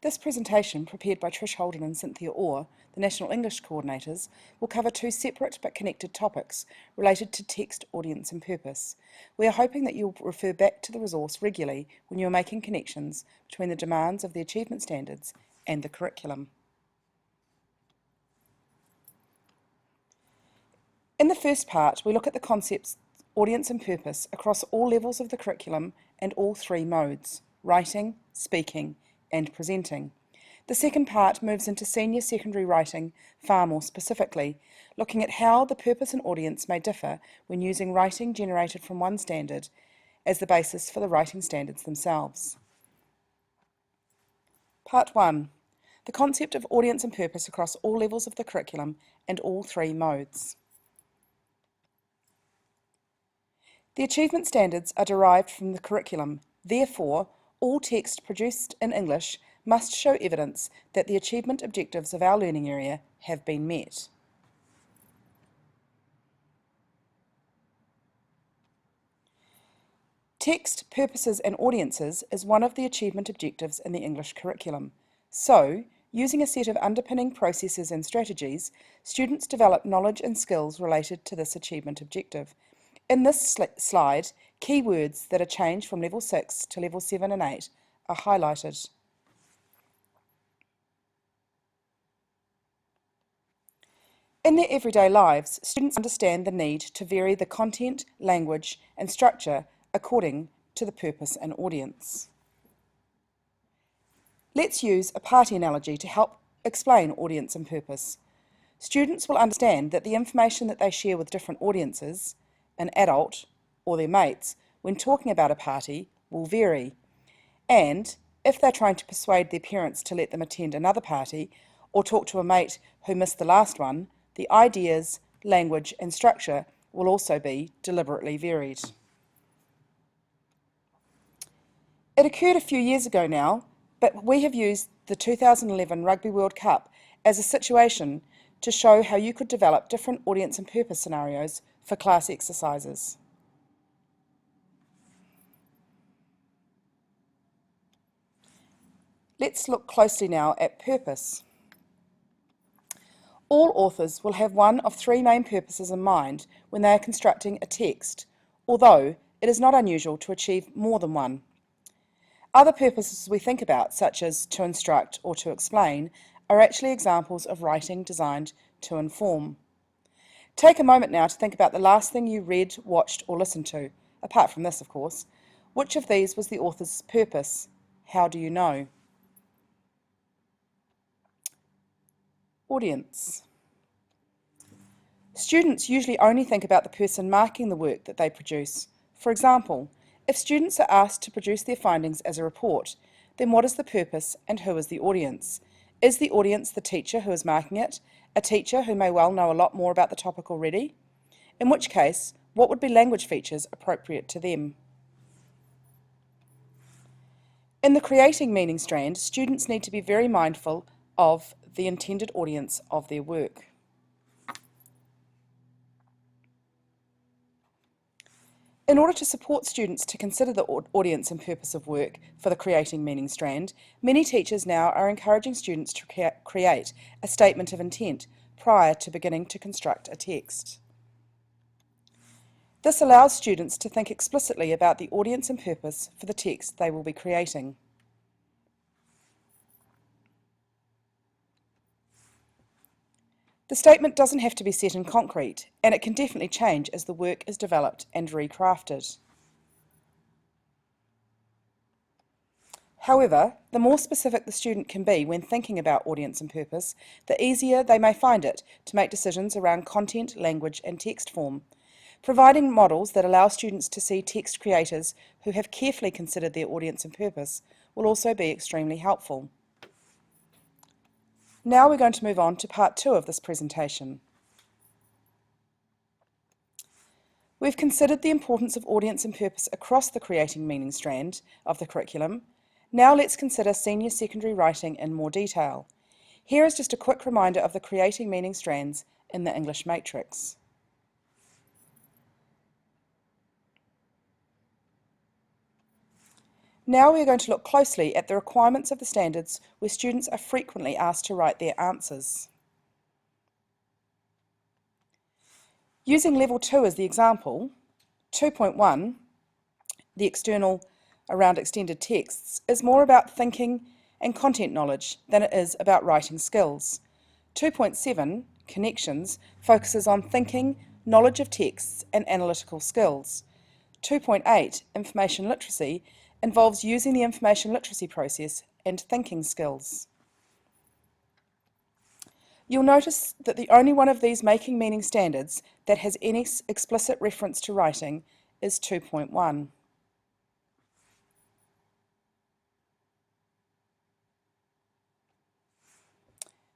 This presentation, prepared by Trish Holden and Cynthia Orr, the National English Coordinators, will cover two separate but connected topics related to text, audience and purpose. We are hoping that you'll refer back to the resource regularly when you're making connections between the demands of the achievement standards and the curriculum. In the first part, we look at the concepts audience and purpose across all levels of the curriculum and all three modes: writing, speaking, and presenting. The second part moves into senior secondary writing far more specifically, looking at how the purpose and audience may differ when using writing generated from one standard as the basis for the writing standards themselves. Part 1. The concept of audience and purpose across all levels of the curriculum and all three modes. The achievement standards are derived from the curriculum. Therefore, all text produced in English must show evidence that the achievement objectives of our learning area have been met. Text, purposes and audiences is one of the achievement objectives in the English curriculum. So, using a set of underpinning processes and strategies, students develop knowledge and skills related to this achievement objective. In this slide, keywords that are changed from level 6 to level 7 and 8 are highlighted. In their everyday lives, students understand the need to vary the content, language, and structure according to the purpose and audience. Let's use a party analogy to help explain audience and purpose. Students will understand that the information that they share with different audiences, an adult or their mates, when talking about a party will vary. And if they're trying to persuade their parents to let them attend another party or talk to a mate who missed the last one, the ideas, language and structure will also be deliberately varied. It occurred a few years ago now, but we have used the 2011 Rugby World Cup as a situation to show how you could develop different audience and purpose scenarios for class exercises. Let's look closely now at purpose. All authors will have one of three main purposes in mind when they are constructing a text, although it is not unusual to achieve more than one. Other purposes we think about, such as to instruct or to explain, are actually examples of writing designed to inform. Take a moment now to think about the last thing you read, watched or listened to, apart from this of course. Which of these was the author's purpose? How do you know? Audience. Students usually only think about the person marking the work that they produce. For example, if students are asked to produce their findings as a report, then what is the purpose and who is the audience? Is the audience the teacher who is marking it, a teacher who may well know a lot more about the topic already? In which case, what would be language features appropriate to them? In the creating meaning strand, students need to be very mindful of the intended audience of their work. In order to support students to consider the audience and purpose of work for the creating meaning strand, many teachers now are encouraging students to create a statement of intent prior to beginning to construct a text. This allows students to think explicitly about the audience and purpose for the text they will be creating. The statement doesn't have to be set in concrete, and it can definitely change as the work is developed and recrafted. However, the more specific the student can be when thinking about audience and purpose, the easier they may find it to make decisions around content, language and text form. Providing models that allow students to see text creators who have carefully considered their audience and purpose will also be extremely helpful. Now we're going to move on to part 2 of this presentation. We've considered the importance of audience and purpose across the creating meaning strand of the curriculum. Now let's consider senior secondary writing in more detail. Here is just a quick reminder of the creating meaning strands in the English matrix. Now we are going to look closely at the requirements of the standards where students are frequently asked to write their answers. Using Level 2 as the example, 2.1, the external around extended texts, is more about thinking and content knowledge than it is about writing skills. 2.7, connections, focuses on thinking, knowledge of texts, and analytical skills. 2.8, information literacy, involves using the information literacy process and thinking skills. You'll notice that the only one of these making meaning standards that has any explicit reference to writing is 2.1.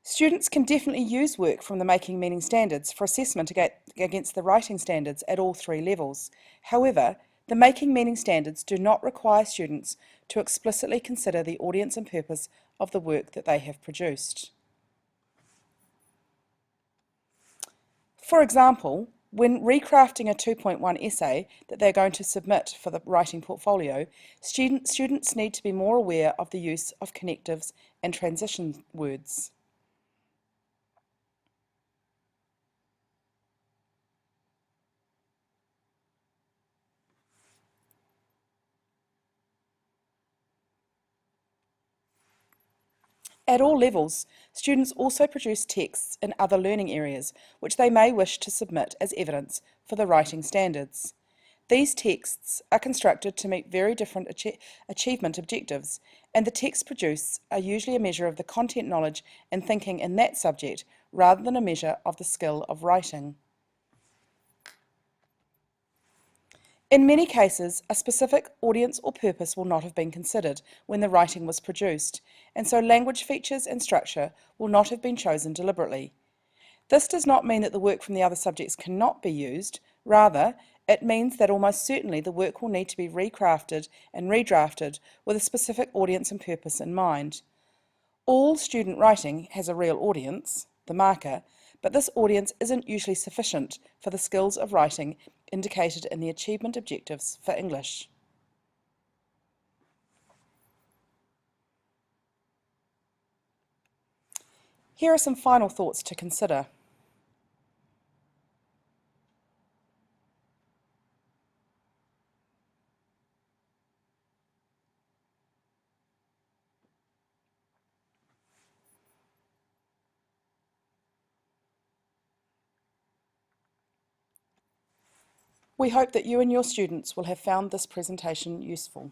Students can definitely use work from the making meaning standards for assessment against the writing standards at all three levels. However, the making meaning standards do not require students to explicitly consider the audience and purpose of the work that they have produced. For example, when recrafting a 2.1 essay that they're going to submit for the writing portfolio, students need to be more aware of the use of connectives and transition words. At all levels, students also produce texts in other learning areas, which they may wish to submit as evidence for the writing standards. These texts are constructed to meet very different achievement objectives, and the texts produced are usually a measure of the content knowledge and thinking in that subject, rather than a measure of the skill of writing. In many cases, a specific audience or purpose will not have been considered when the writing was produced, and so language features and structure will not have been chosen deliberately. This does not mean that the work from the other subjects cannot be used. Rather, it means that almost certainly the work will need to be recrafted and redrafted with a specific audience and purpose in mind. All student writing has a real audience, the marker, but this audience isn't usually sufficient for the skills of writing indicated in the achievement objectives for English. Here are some final thoughts to consider. We hope that you and your students will have found this presentation useful.